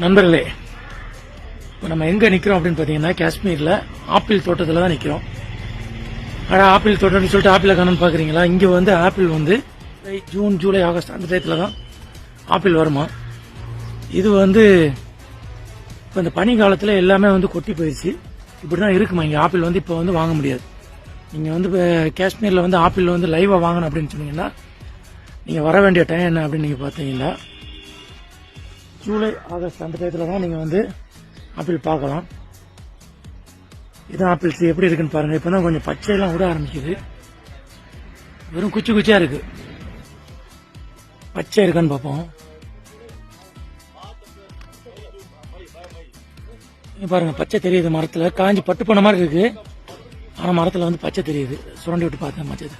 நண்பர்களே, இப்போ நம்ம எங்க நிக்கிறோம் அப்படின்னு பாத்தீங்கன்னா காஷ்மீர்ல ஆப்பிள் தோட்டத்துல தான் நிக்கிறோம். ஆப்பிள் தோட்டம்னு சொல்லிட்டு ஆப்பிள காணும்னு பாக்குறீங்களா? இங்க வந்து ஆப்பிள் வந்து ஜூன், ஜூலை, ஆகஸ்ட் அந்த டயத்துல தான் ஆப்பிள் வருமா. இது வந்து இப்போ இந்த பனி காலத்துல எல்லாமே வந்து கொட்டி போயிடுச்சு. இப்படிதான் இருக்குமா இங்க ஆப்பிள் வந்து இப்போ வந்து வாங்க முடியாது. நீங்க வந்து காஷ்மீர்ல வந்து ஆப்பிள் வந்து லைவா வாங்கணும் அப்படின்னு சொன்னீங்கன்னா நீங்க வர வேண்டிய டைம் என்ன அப்படின்னு நீங்க பாத்தீங்கன்னா ஜூலை, ஆகஸ்ட் அந்த டயத்துல தான் நீங்க வந்து ஆப்பிள் பார்க்கலாம். இது ஆப்பிள்ஸ் எப்படி இருக்குன்னு பாருங்க. இப்பதான் கொஞ்சம் பச்சையெல்லாம் விட ஆரம்பிக்குது. வெறும் குச்சி குச்சியா இருக்கு. பச்சை இருக்கான்னு பார்ப்போம். பாருங்க, பச்சை தெரியுது மரத்துல. காஞ்சி பட்டு போன மாதிரி இருக்கு. ஆனா மரத்துல வந்து பச்சை தெரியுது. சுரண்டி விட்டு பார்த்தேன் மச்சது.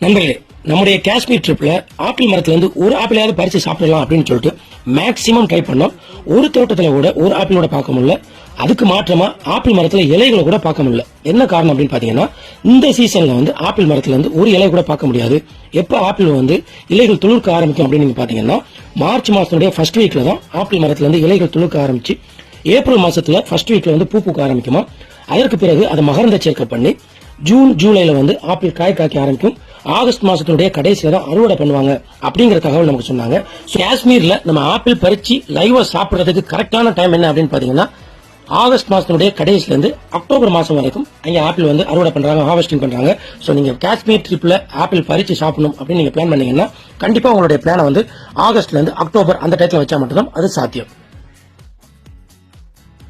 நண்பர்களே, நம்முடைய காஷ்மீர் ட்ரிப்ல ஆப்பிள் மரத்துல இருந்து ஒரு ஆப்பிளையாவது பறிச்சு சாப்பிடலாம் அப்படின்னு சொல்லிட்டு மேக்சிமம் ட்ரை பண்ணோம். ஒரு தோட்டத்துல கூட ஒரு ஆப்பிளோட பார்க்க முடியல. அதுக்கு மாற்றமா ஆப்பிள் மரத்துல இலைகளை கூட பார்க்க முடியல. என்ன காரணம் அப்படின்னு பாத்தீங்கன்னா, இந்த சீசன்ல வந்து ஆப்பிள் மரத்துல இருந்து ஒரு இலை கூட பார்க்க முடியாது. எப்ப ஆப்பிள் வந்து இலைகள் துளிர்க்க ஆரம்பிக்கும் அப்படின்னு நீங்க பாத்தீங்கன்னா, மார்ச் மாசத்துடைய ஃபர்ஸ்ட் வீக்ல தான் ஆப்பிள் மரத்துல இருந்து இலைகள் துளிர்க்க ஆரம்பிச்சு ஏப்ரல் மாசத்துல ஃபர்ஸ்ட் வீக்ல வந்து பூ பூக்க ஆரம்பிக்குமா. அதற்கு பிறகு அதை மகரந்த சேர்க்கை பண்ணி ஜூன், ஜூலைல வந்து ஆப்பிள் காய் காய்க்க ஆரம்பிக்கும். ஆகஸ்ட் மாசத்துடைய கடைசியில தான் அறுவடை பண்ணுவாங்க அப்படிங்கிற தகவல் நமக்கு சொன்னாங்க. காஷ்மீர்ல நம்ம ஆப்பிள் பறிச்சு லைவா சாப்பிடுறதுக்கு கரெக்டான டைம் என்ன அப்படின்னு பாத்தீங்கன்னா, ஆகஸ்ட் மாசத்துடைய கடைசில இருந்து அக்டோபர் மாசம் வரைக்கும் அங்க ஆப்பிள் வந்து அறுவடை பண்றாங்க, ஹார்வெஸ்டிங் பண்றாங்க. சோ நீங்க காஷ்மீர் ட்ரிப்ல ஆப்பிள் பறிச்சு சாப்பிடணும் அப்படின்னு நீங்க பிளான் பண்ணீங்கன்னா கண்டிப்பா உங்களுடைய பிளானை வந்து ஆகஸ்ட்ல இருந்து அக்டோபர் அந்த டைத்துல வச்சா மட்டும்தான் அது சாத்தியம்.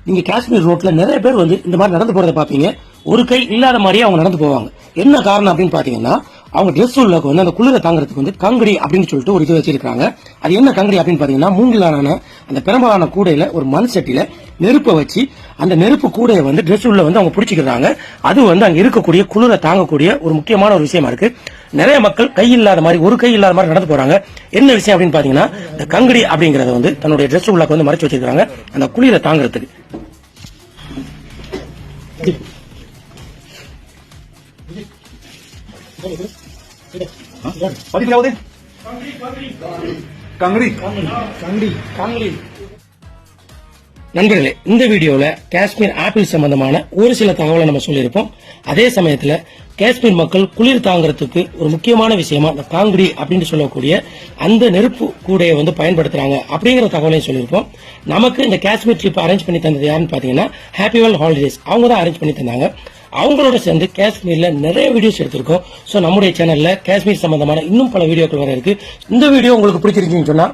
நீங்க காஷ்மீர் ரோட்ல நிறைய பேர் வந்து இந்த மாதிரி நடந்து போறதை பாப்பீங்க. ஒரு கை இல்லாத மாதிரியே அவங்க நடந்து போவாங்க. என்ன காரணம் அப்படின்னு பாத்தீங்கன்னா, அவங்க டிரெஸ் உள்ளக்கு வந்து அந்த குளிரை தாங்கிறதுக்கு வந்து கங்கடி அப்படின்னு சொல்லிட்டு ஒரு இது வச்சிருக்காங்க. அது என்ன கங்கடி அப்படின்னு பாத்தீங்கன்னா, மூங்கிலான அந்த பெரும்பாலான கூடையில ஒரு மண் சட்டியில நெருப்பை வச்சு அந்த நெருப்பு கூடையை வந்து டிரெஸ் உள்ள வந்து அவங்க பிடிச்சிக்கிறாங்க. அது வந்து அங்க இருக்கக்கூடிய குளிரை தாங்கக்கூடிய ஒரு முக்கியமான ஒரு விஷயமா இருக்கு. நிறைய மக்கள் கை இல்லாத மாதிரி, ஒரு கை இல்லாத மாதிரி நடந்து போறாங்க. என்ன விஷயம் அப்படின்னு பாத்தீங்கன்னா, இந்த கங்கடி அப்படிங்கறத வந்து தன்னுடைய டிரெஸ் உள்ளக்கு வந்து மறைச்சு வச்சிருக்காங்க அந்த குளிரை தாங்கிறதுக்கு. நண்பர்களே, இந்த வீடியோல காஷ்மீர் ஆப்பிள் சம்பந்தமான ஒரு சில தகவலை நம்ம சொல்லியிருப்போம். அதே சமயத்துல காஷ்மீர் மக்கள் குளிர் தாங்கிறதுக்கு ஒரு முக்கியமான விஷயமா இந்த காங்கிரி அப்படின்னு சொல்லக்கூடிய அந்த நெருப்பு கூடையை வந்து பயன்படுத்துறாங்க அப்படிங்கிற தகவலையும் சொல்லியிருப்போம். நமக்கு இந்த காஷ்மீர் ட்ரிப் அரேஞ்ச் பண்ணி தந்தது யாருன்னு பாத்தீங்கன்னா ஹாப்பி வேர்ல்ட் ஹாலிடேஸ். அவங்க தான் அரேஞ்ச் பண்ணி தந்தாங்க. அவங்களோட சேர்ந்து காஷ்மீர்ல நிறைய வீடியோஸ் எடுத்திருக்கோம். சோ நம்முடைய சேனல்ல காஷ்மீர் சம்பந்தமான இன்னும் பல வீடியோக்கள் வர இருக்கு. இந்த வீடியோ உங்களுக்கு பிடிச்சிருக்கீங்கன்னு சொன்னா